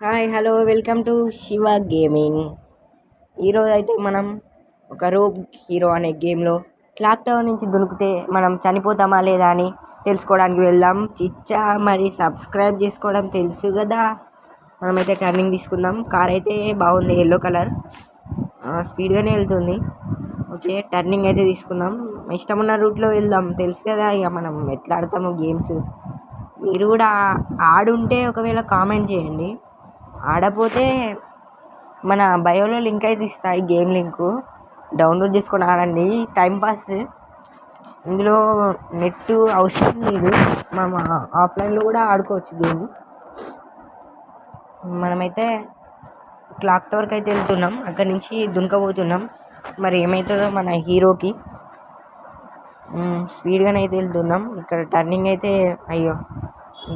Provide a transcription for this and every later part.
Hi hello welcome to Shiva gaming. ఈరోజు అయితే మనం ఒక రోబ్ హీరో అనే గేమ్లో క్లాక్ టవర్ నుంచి దునికితే మనం చనిపోతామా లేదా అని తెలుసుకోవడానికి వెళ్దాం. చిచ్చా మరి సబ్స్క్రైబ్ చేసుకోవడం తెలుసు కదా. మనమైతే టర్నింగ్ తీసుకుందాం. కార్ అయితే బాగుంది, ఎల్లో కలర్, స్పీడ్గానే వెళ్తుంది. ఓకే, టర్నింగ్ అయితే తీసుకుందాం. ఇష్టం ఉన్న రూట్లో వెళ్దాం. తెలుసు కదా ఇక మనం ఎట్లా ఆడతాము గేమ్స్. మీరు కూడా ఆడుంటే ఒకవేళ కామెంట్ చేయండి. ఆడపోతే మన బయోలో లింక్ అయితే ఇస్తాయి, గేమ్ లింకు డౌన్లోడ్ చేసుకొని ఆడండి. టైంపాస్, ఇందులో నెట్ అవసరం లేదు, మనం ఆఫ్లైన్లో కూడా ఆడుకోవచ్చు గేమ్. మనమైతే క్లాక్ టవర్కి అయితే వెళ్తున్నాం, అక్కడి నుంచి దునకబోతున్నాం. మరి ఏమవుతుందో మన హీరోకి. స్పీడ్గానే అయితే వెళ్తున్నాం. ఇక్కడ టర్నింగ్ అయితే అయ్యో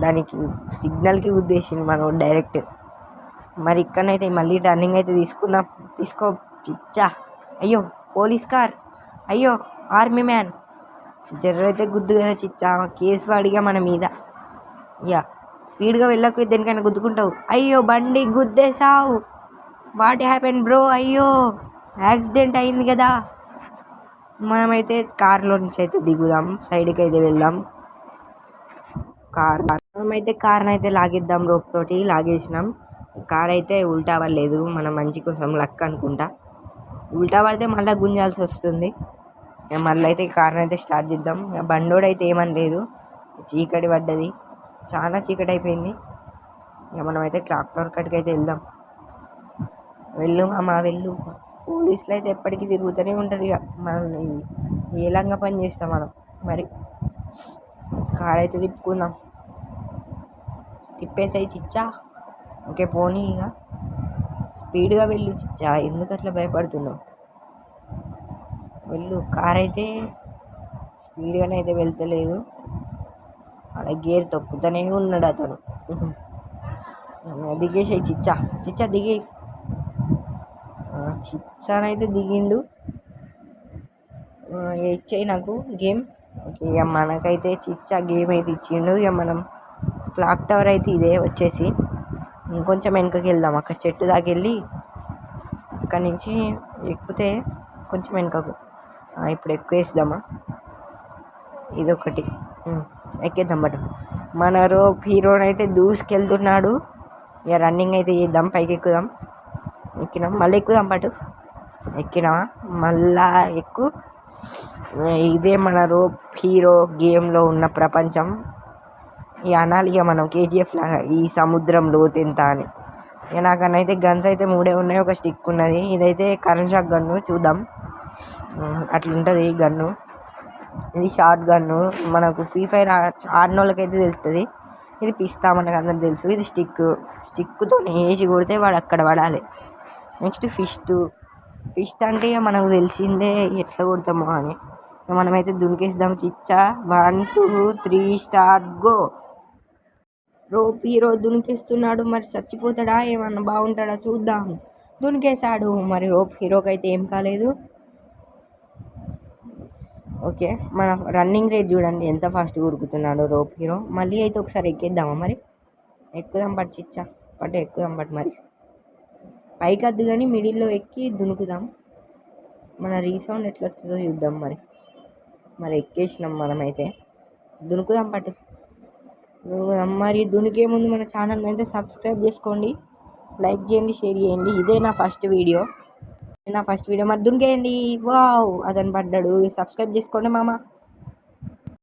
దానికి సిగ్నల్కి ఉద్దేశించి మనం డైరెక్ట్. మరి ఇక్కడనైతే మళ్ళీ టర్నింగ్ అయితే తీసుకుందాం. తీసుకో చిచ్చా. అయ్యో పోలీస్ కార్, అయ్యో ఆర్మీ మ్యాన్. జర్రైతే గుద్దు కదా చిచ్చా, కేసు వాడిగా మన మీద. యా స్పీడ్గా వెళ్ళకు, దేనికైనా గుద్దుకుంటావు. అయ్యో బండి గుద్దేసావు. What happen bro? అయ్యో యాక్సిడెంట్ అయింది కదా. మనమైతే కార్లో నుంచి అయితే దిగుదాం, సైడ్కి అయితే వెళ్దాం. మనమైతే కార్ని అయితే లాగిద్దాం, రోప్ తోటి లాగేసినాం. కార్ అయితే ఉల్టా పడలేదు, మన మంచి కోసం లక్ అనుకుంటా. ఉల్టా పడితే మళ్ళీ గుంజాల్సి వస్తుంది. మళ్ళీ అయితే కార్ని అయితే స్టార్ట్ చేద్దాం. బండోడు అయితే ఏమని లేదు, చీకటి పడ్డది, చాలా చీకటి అయిపోయింది. ఇక మనమైతే క్లాక్ టవర్ కాడికి అయితే వెళ్దాం. వెళ్ళు మామ వెళ్ళు. పోలీసులు అయితే ఎప్పటికీ తిరుగుతూనే ఉంటారు. ఇక మనల్ని ఏలంగా పని చేస్తాం మనం. మరి కార్ అయితే తిప్పుకుందాం. తిప్పేసాయి చిచ్చా. ఓకే పోనీ, ఇక స్పీడ్గా వెళ్ళు చిచ్చా, ఎందుకు అట్లా భయపడుతున్నావు? వెళ్ళు. కార్ అయితే స్పీడ్గానే అయితే వెళ్తలేదు, అలా గేర్ తొక్కుతూనే ఉన్నాడు అతను. దిగేసాయి చిచ్చా, చిచ్చా దిగే. చిచ్చానైతే దిగిండు. ఇచ్చేయి నాకు గేమ్. ఓకే, ఇక మనకైతే చిచ్చా గేమ్ అయితే ఇచ్చిండు. ఇక మనం క్లాక్ టవర్ అయితే ఇదే వచ్చేసి ఇంకొంచెం వెనకకి వెళ్దాం. అక్కడ చెట్టు దాకా వెళ్ళి అక్కడి నుంచి ఎక్కితే కొంచెం వెనకకు. ఇప్పుడు ఎక్కువేద్దామా? ఇదొకటి ఎక్కేద్దాం. బట్ మన రోప్ హీరోని అయితే దూసుకెళ్తున్నాడు. ఇక రన్నింగ్ అయితే చేద్దాం, పైకి ఎక్కుదాం. ఎక్కినాం, మళ్ళీ ఎక్కుదాం. బట్ ఎక్కినామా? మళ్ళా ఎక్కు. ఇదే మన రోప్ హీరో గేమ్లో ఉన్న ప్రపంచం. ఇక అనాలి ఇక మనం కేజీఎఫ్ లాగా, ఈ సముద్రం లోతెంత అని. ఇక నాకనైతే గన్స్ అయితే 3 ఉన్నాయి, ఒక స్టిక్ ఉన్నది. ఇదైతే కరెంట్ షాక్ గన్ను, చూద్దాం అట్లుంటుంది ఈ గన్ను. ఇది షార్ట్ గన్ను, మనకు ఫ్రీ ఫైర్ ఆడిన వాళ్ళకైతే తెలుస్తుంది. ఇది పిస్తా, మనకు అందరికి తెలుసు. ఇది స్టిక్తో వేసి కొడితే వాడు అక్కడ పడాలి. నెక్స్ట్ ఫిస్ట్ అంటే ఇక మనకు తెలిసిందే ఎట్లా కొడతామో అని. మనమైతే దునికేద్దాం చిచ్చా. 1 2 3 స్టార్ట్ గో. రోప్ హీరో దునికేస్తున్నాడు. మరి చచ్చిపోతాడా, ఏమన్నా బాగుంటాడా చూద్దాం. దునికేశాడు. మరి రోప్ హీరోకి అయితే ఏం కాలేదు. ఓకే, మన రన్నింగ్ రేట్ చూడండి ఎంత ఫాస్ట్గా ఉరుకుతున్నాడు రోప్ హీరో. మళ్ళీ అయితే ఒకసారి ఎక్కేద్దామా? మరి ఎక్కుదాం పట్టు చిచ్చా, పట్టు ఎక్కుదాం. పట్టు మరి పైకి వద్దు కానీ మిడిల్లో ఎక్కి దునుకుదాం. మన రీసౌండ్ ఎట్లా వస్తుందో చూద్దాం. మరి ఎక్కేసినాం మనమైతే, దునుకుదాం. పట్టు దునుకుదాం. మరి దునికే ముందు మన ఛానల్ అయితే సబ్స్క్రైబ్ చేసుకోండి, లైక్ చేయండి, షేర్ చేయండి. ఇదే నా ఫస్ట్ వీడియో. మరి దునికేయండి. వావ్, అతను పడ్డాడు. సబ్స్క్రైబ్ చేసుకోండి మామ.